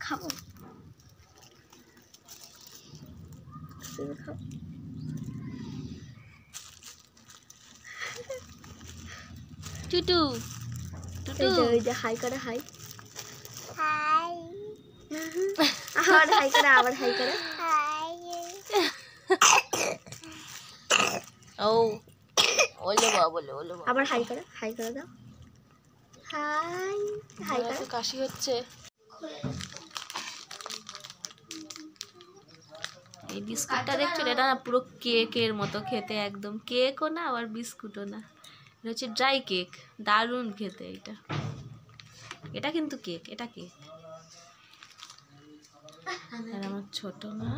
খাবো টুটু টুটু এই যে হাই করে হাই হাই আবার হাই করে আবার হাই করে হাই ও ওলে বাবা ওলে বাবা আবার হাই করে দাও হাই হাই করে কাশি হচ্ছে এই বিস্কুটটা দেখছো এটা না পুরো কেকের মতো খেতে একদম কেকও না আবার বিস্কুটও না এটা হচ্ছে ড্রাই কেক দারুণ খেতে এটা কিন্তু কেক এটা কেক আর আমার ছোট মা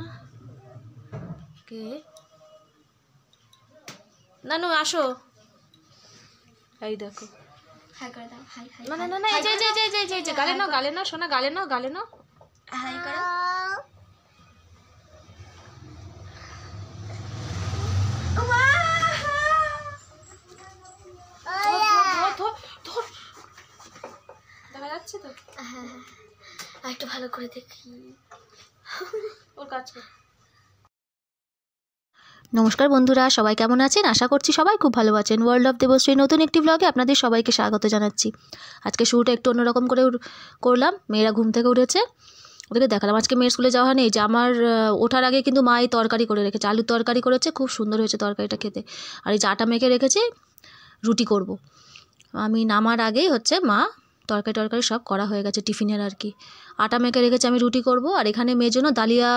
কে নানু আসো এই দেখো হাই করে দাও হাই হাই না না না এই যে গালে নাও সোনা গালে নাও হাই করো দেখা যাচ্ছে তো হ্যাঁ একটু ভালো করে দেখি ওর কাজ কর। নমস্কার বন্ধুরা, সবাই কেমন আছেন? আশা করছি সবাই খুব ভালো আছেন। ওয়ার্ল্ড অফ দেবশ্রী নতুন একটি ব্লগে আপনাদের সবাইকে স্বাগত জানাচ্ছি। আজকে শুরুটা একটু অন্যরকম করে করলাম। মেয়েরা ঘুম থেকে উঠেছে, ওদেরকে দেখালাম। আজকে মেয়ের স্কুলে যাওয়া নেই, যে আমার ওঠার আগে কিন্তু মা এই তরকারি করে রেখেছে, আলুর তরকারি করেছে, খুব সুন্দর হয়েছে তরকারিটা খেতে। আর এই যে আটা মেখে রেখেছে, রুটি করব। আমি নামার আগেই হচ্ছে মা তরকারি সব করা হয়ে গেছে টিফিনের আর কি। আটা মেখে রেখেছে, আমি রুটি করব। আর এখানে মেয়ের জন্য ডালিয়া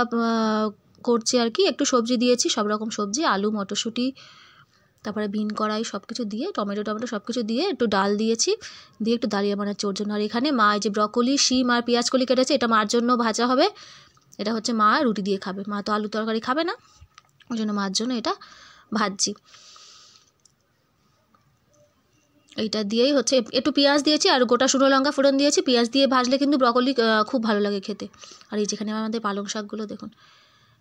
করছি আর কি। একটু সবজি দিয়েছি, সব রকম সবজি, আলু মটরশুঁটি, তারপরে বিন কড়াই সব কিছু দিয়ে, টমেটো সব কিছু দিয়ে একটু ডাল দিয়েছি, দিয়ে একটু ডালিয়া বানাচ্ছি ওর জন্য। আর এখানে মা এই যে ব্রকলি, শিম আর পেঁয়াজ কলি কেটেছে, এটা মার জন্য ভাজা হবে। এটা হচ্ছে মা রুটি দিয়ে খাবে, মা তো আলু তরকারি খাবে না, ওই জন্য মার জন্য এটা ভাজছি। এইটা দিয়েই হচ্ছে একটু পেঁয়াজ দিয়েছি আর গোটা শুকনো লঙ্কা ফোড়ন দিয়েছি। পেঁয়াজ দিয়ে ভাজলে কিন্তু ব্রকলি খুব ভালো লাগে খেতে। আর এই যেখানে আমাদের পালং শাকগুলো দেখুন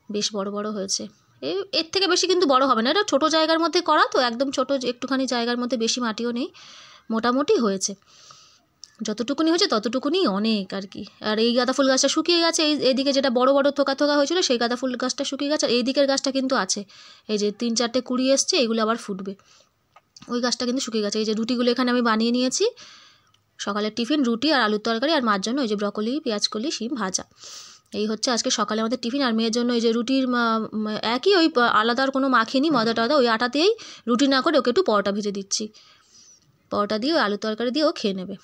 বেশ বড় বড় হয়েছে। এর থেকে বেশি কিন্তু বড় হবে না, এটা ছোটো জায়গার মধ্যে করা তো, একদম ছোটো একটুখানি জায়গার মধ্যে, বেশি মাটিও নেই, মোটামুটি হয়েছে। যতটুকুনি হয়েছে ততটুকুনি অনেক আর কি। আর এই গাঁদা ফুল গাছটা শুকিয়ে গেছে, এইদিকে যেটা বড় বড় থোকা হয়েছিল সেই গাঁদা ফুল গাছটা শুকিয়ে গেছে। আর এই দিকের গাছটা কিন্তু আছে, এই যে 3-4টে কুড়ি এসছে, এগুলো আবার ফুটবে। ওই গাছটা কিন্তু শুকিয়ে গেছে। এই যে রুটিগুলো এখানে আমি বানিয়ে নিয়েছি, সকালের টিফিন রুটি আর আলুর তরকারি, আর মার জন্য ওই যে ব্রকলি, পেঁয়াজ কলি, শিম ভাজা। এই হচ্ছে আজকে সকালে আমাদের টিফিন। আর মেয়ের জন্য এই যে রুটির একই, ওই আলাদা আর কোনো মাখিনি ময়দা টয়দা, ওই আটাতেই রুটি না করে ওকে একটু পরোটা ভেজে দিচ্ছি। পরোটা দিয়ে ওই আলুর তরকারি দিয়ে ও খেয়ে নেবে।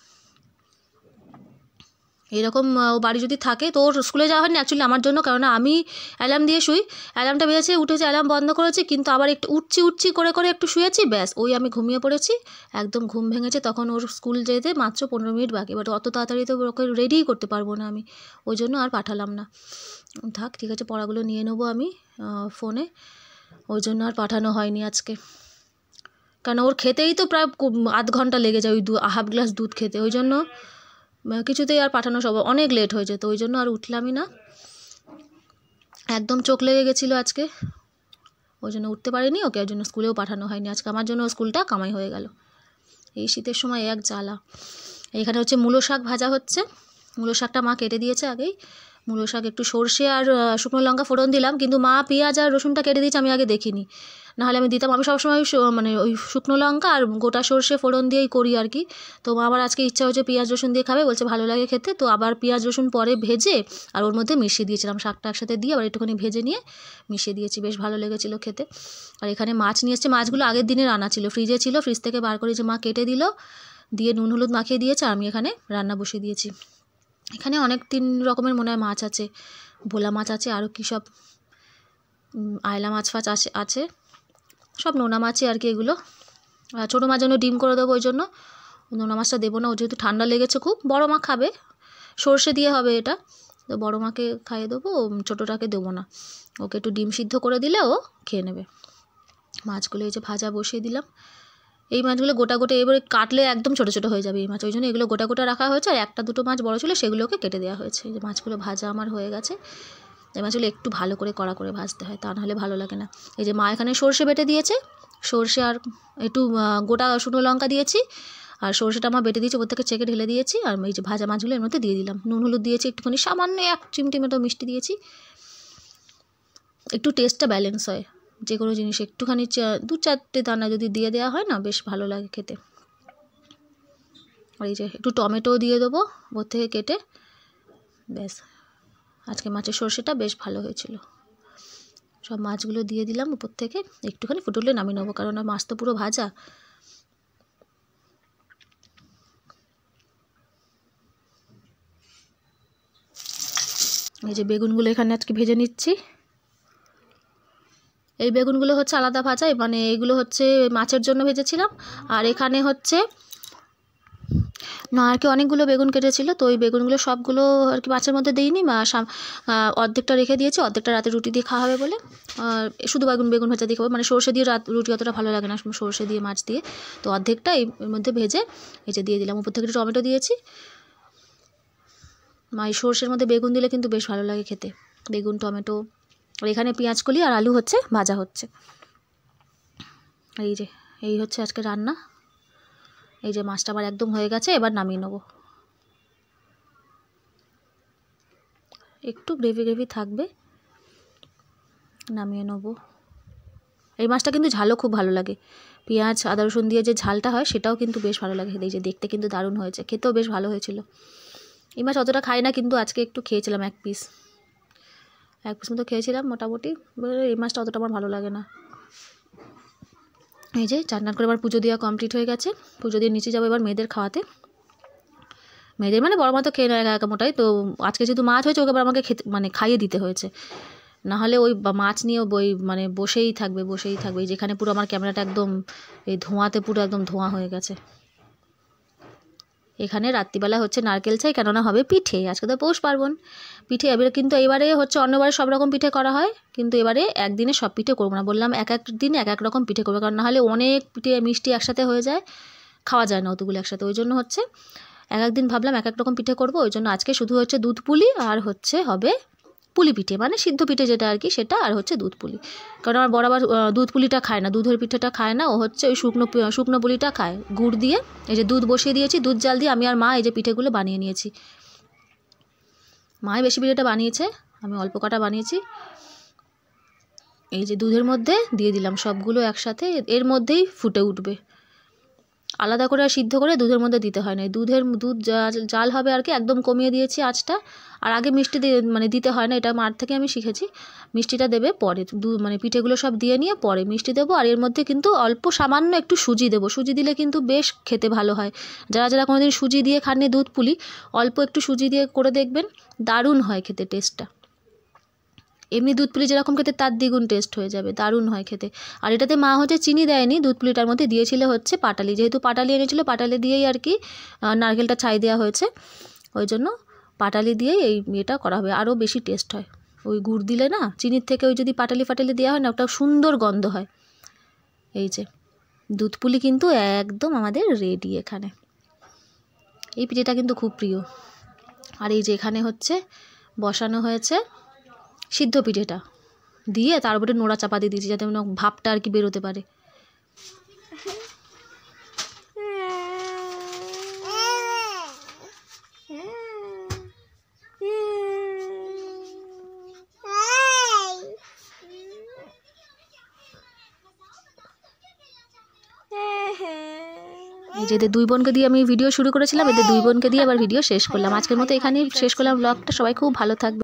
এরকম ও বাড়ি যদি থাকে তো ওর স্কুলে যাওয়া হয়নি অ্যাকচুয়ালি আমার জন্য, কারণ আমি অ্যালার্ম দিয়ে শুই, অ্যালার্মটা বেজেছে, উঠেছে, অ্যালার্ম বন্ধ করেছি, কিন্তু আবার একটু উঠছি করে একটু শুয়েছি, ব্যাস ওই আমি ঘুমিয়ে পড়েছি, একদম ঘুম ভেঙেছে। তখন ওর স্কুল যেতে মাত্র 15 মিনিট বাকি, বাট অত তাড়াতাড়ি তো ওকে রেডিই করতে পারবো না আমি, ওই জন্য আর পাঠালাম না। থাক ঠিক আছে, পড়াগুলো নিয়ে নেবো আমি ফোনে, ওই জন্য আর পাঠানো হয়নি আজকে। কারণ ওর খেতেই তো প্রায় আধ ঘন্টা লেগে যায় ওই হাফ গ্লাস দুধ খেতে, ওই জন্য কিছুতেই আর পাঠানো সব অনেক লেট হয়ে যেত, ওই জন্য আর উঠলামই না। একদম চোখ লেগে গেছিলো আজকে, ওই জন্য উঠতে পারিনি ওকে, ওই জন্য স্কুলেও পাঠানো হয়নি আজকে। আমার জন্য স্কুলটা কামাই হয়ে গেল। এই শীতের সময় এক জ্বালা। এখানে হচ্ছে মূলো শাক ভাজা হচ্ছে, মূলো শাকটা মা কেটে দিয়েছে আগেই। মূলো শাক একটু সর্ষে আর শুকনো লঙ্কা ফোড়ন দিলাম, কিন্তু মা পেঁয়াজ আর রসুনটা কেটে দিয়েছে, আমি আগে দেখিনি, নাহলে আমি দিতাম। আমি সবসময় মানে ওই শুকনো লঙ্কা আর গোটা সর্ষে ফোড়ন দিয়েই করি আর কি। তো মা আবার আজকে ইচ্ছা হচ্ছে পেঁয়াজ রসুন দিয়ে খাবে, বলছে ভালো লাগে খেতে, তো আবার পেঁয়াজ রসুন পরে ভেজে আর ওর মধ্যে মিশিয়ে দিয়েছিলাম, শাকটা একসাথে দিয়ে আবার একটুখানি ভেজে নিয়ে মিশিয়ে দিয়েছি, বেশ ভালো লেগেছিলো খেতে। আর এখানে মাছ নিয়ে এসছে, মাছগুলো আগের দিনের আনা ছিল, ফ্রিজে ছিল, ফ্রিজ থেকে বার করে যে মা কেটে দিল, দিয়ে নুন হলুদ মাখিয়ে দিয়েছে। আমি এখানে রান্না বসিয়ে দিয়েছি। এখানে অনেক 3 রকমের মনে হয় মাছ আছে, ভোলা মাছ আছে, আরও কী সব আয়লা মাছ ফাছ আছে, সব নোনা মাছই আর কি এগুলো। ছোটো মাছ জন্য ডিম করে দেবো, ওই জন্য নোনা মাছটা দেবো না, ও যেহেতু ঠান্ডা লেগেছে খুব। বড়ো মা খাবে, সর্ষে দিয়ে হবে এটা, তো বড়ো মাকে খাইয়ে দেবো, ছোটোটাকে দেবো না। ওকে একটু ডিম সিদ্ধ করে দিলে ও খেয়ে নেবে। মাছগুলো এই যে ভাজা বসিয়ে দিলাম। এই মাছগুলো গোটা এবারে কাটলে একদম ছোটো ছোটো হয়ে যাবে এই মাছ, ওই জন্য এগুলো গোটা রাখা হয়েছে। আর 1-2 মাছ বড়ো ছিল, সেগুলোকে কেটে দেওয়া হয়েছে। এই যে মাছগুলো ভাজা আমার হয়ে গেছে। এই মাছগুলো একটু ভালো করে কড়া করে ভাজতে হয়, তা নাহলে ভালো লাগে না। এই যে মা এখানে সর্ষে বেটে দিয়েছে, সর্ষে আর একটু গোটা শুকনো লঙ্কা দিয়েছি, আর সরষেটা আমার বেটে দিয়েছি, ওর থেকে ছেঁকে ঢেলে দিয়েছি। আর এই যে ভাজা মাছগুলো এর মধ্যে দিয়ে দিলাম, নুন হলুদ দিয়েছি একটুখানি, সামান্য 1 চিমটি মতো মিষ্টি দিয়েছি। একটু টেস্টটা ব্যালেন্স হয় যে কোনো জিনিস, একটুখানি 2-4টে দানা যদি দিয়ে দেওয়া হয় না, বেশ ভালো লাগে খেতে। আর এই যে একটু টমেটো দিয়ে দেবো ওর থেকে কেটে, ব্যাস। আজকে মাছের সরষেটা বেশ ভালো হয়েছিল। সব মাছগুলো দিয়ে দিলাম উপর থেকে, একটুখানি ফুটলে নামিয়ে নেবো, কারণ মাছ তো পুরো ভাজা। এই যে বেগুনগুলো এখানে আজকে ভেজে নিচ্ছি। এই বেগুনগুলো হচ্ছে আলাদা ভাজা, মানে এইগুলো হচ্ছে মাছের জন্য ভেজেছিলাম। আর এখানে হচ্ছে না আর কি অনেকগুলো বেগুন কেটেছিল, তো ওই বেগুনগুলো সবগুলো আর কি মাছের মধ্যে দিইনি, অর্ধেকটা রেখে দিয়েছি, অর্ধেকটা রাতে রুটি দিয়ে খাওয়া হবে বলে। শুধু বেগুন ভাজা দিয়ে খাবো, মানে সরষে দিয়ে রুটি অতটা ভালো লাগে না সরষে দিয়ে মাছ দিয়ে, তো অর্ধেকটা এর মধ্যে ভেজে এই যে দিয়ে দিলাম। উপর থেকে একটু টমেটো দিয়েছি। এই সরষের মধ্যে বেগুন দিলে কিন্তু বেশ ভালো লাগে খেতে, বেগুন টমেটো। আর এখানে পেঁয়াজকলি আর আলু হচ্ছে ভাজা হচ্ছে। এই হচ্ছে আজকে রান্না। এই যে মাছটা আবার একদম হয়ে গেছে, এবার নামিয়ে নেবো। একটু গ্রেভি থাকবে, নামিয়ে নেবো। এই মাছটা কিন্তু ঝালও খুব ভালো লাগে, পেঁয়াজ আদা রসুন দিয়ে যে ঝালটা হয় সেটাও কিন্তু বেশ ভালো লাগে। এই যে দেখতে কিন্তু দারুণ হয়েছে, খেতেও বেশ ভালো হয়েছিল। এই মাছ অতটা খাই না, কিন্তু আজকে একটু খেয়েছিলাম, 1 পিস মতো খেয়েছিলাম মোটামুটি। এই মাছটা অতটা আমার ভালো লাগে না। এই যে চান করে এবার পুজো দেওয়া কমপ্লিট হয়ে গেছে। পুজো দিয়ে নিচে যাবো এবার মেয়েদের খাওয়াতে। মেয়েদের মানে বড় মা তো খেয়ে নেয় একা মোটাই, তো আজকে যেহেতু মাছ হয়েছে ওকে এবার আমাকে খাইয়ে দিতে হয়েছে, নাহলে ওই মাছ নিয়ে মানে বসেই থাকবে। যেখানে পুরো আমার ক্যামেরাটা একদম এই ধোঁয়াতে পুরো একদম ধোঁয়া হয়ে গেছে। এখানে রাত্রিবেলা হচ্ছে নারকেল চাই, কেননা হবে পিঠে, আজকে তো পৌষ পার্বণ। পিঠে এবারে কিন্তু এবারে হচ্ছে অন্যবারে সব রকম পিঠে করা হয়, কিন্তু এবারে একদিনে সব পিঠে করবো না, বললাম এক দিন এক এক রকম পিঠে করবো, কারণ নাহলে অনেক পিঠে মিষ্টি একসাথে হয়ে যায়, খাওয়া যায় না অতগুলো একসাথে। ওই জন্য হচ্ছে এক দিন ভাবলাম এক রকম পিঠে করবো। ওই জন্য আজকে শুধু হচ্ছে দুধ পুলি আর হচ্ছে হবে পুলি পিঠে, মানে সিদ্ধ পিঠে যেটা আর কি সেটা, আর হচ্ছে দুধ পুলি। কারণ আমার বড় আবার দুধ পুলিটা খায় না, দুধের পিঠেটা খায় না, ও হচ্ছে ওই শুকনো পুলিটা খায় গুড় দিয়ে। এই যে দুধ বসিয়ে দিয়েছি, দুধ জাল দিয়ে আমি আর মা এই যে পিঠেগুলো বানিয়ে নিয়েছি। মাই বেশি পিঠেটা বানিয়েছে, আমি অল্প কটা বানিয়েছি। এই যে দুধের মধ্যে দিয়ে দিলাম সবগুলো একসাথে, এর মধ্যেই ফুটে উঠবে, আলাদা করে আর সিদ্ধ করে দুধের মধ্যে দিতে হয় না। দুধ জাল হবে আর কি, একদম কমিয়ে দিয়েছি আঁচটা। আর আগে মিষ্টি মানে দিতে হয় না, এটা মার থেকে আমি শিখেছি। মিষ্টিটা দেবে পরে, মানে পিঠেগুলো সব দিয়ে নিয়ে পরে মিষ্টি দেবো। আর এর মধ্যে কিন্তু অল্প সামান্য একটু সুজি দেবো, সুজি দিলে কিন্তু বেশ খেতে ভালো হয়। যারা কোনোদিন সুজি দিয়ে খাননি দুধ পুলি, অল্প একটু সুজি দিয়ে করে দেখবেন, দারুণ হয় খেতে টেস্টটা। এমনি দুধ পুলি যেরকম খেতে তার দ্বিগুণ টেস্ট হয়ে যাবে, দারুণ হয় খেতে। আর এটাতে মা হচ্ছে চিনি দেয়নি, দুধ পুলিটার মধ্যে দিয়েছিল হচ্ছে পাটালি, যেহেতু পাটালি এনেছিল, পাটালি দিয়েই আর কি নারকেলটা ছাই দেওয়া হয়েছে, ওই জন্য পাটালি দিয়েই এই ইয়েটা করা হবে, আরও বেশি টেস্ট হয়। ওই গুড় দিলে না, চিনির থেকে ওই যদি পাটালি দেওয়া হয় না, ওটা সুন্দর গন্ধ হয়। এই যে দুধ পুলি কিন্তু একদম আমাদের রেডি এখানে। এই পিঠেটা কিন্তু খুব প্রিয়। আর এই যে এখানে হচ্ছে বসানো হয়েছে সিদ্ধ পিঠেটা দিয়ে, তার উপরে নোড়া চাপা দিয়ে দিয়েছি, যাতে ভাপটা আর কি বেরোতে পারে। এই যে এদের 2 বোনকে দিয়ে আমি ভিডিও শুরু করেছিলাম, এদের 2 বোনকে দিয়ে আবার ভিডিও শেষ করলাম। আজকের মতো এখানেই শেষ করলাম ব্লগটা। সবাই খুব ভালো থাকবে।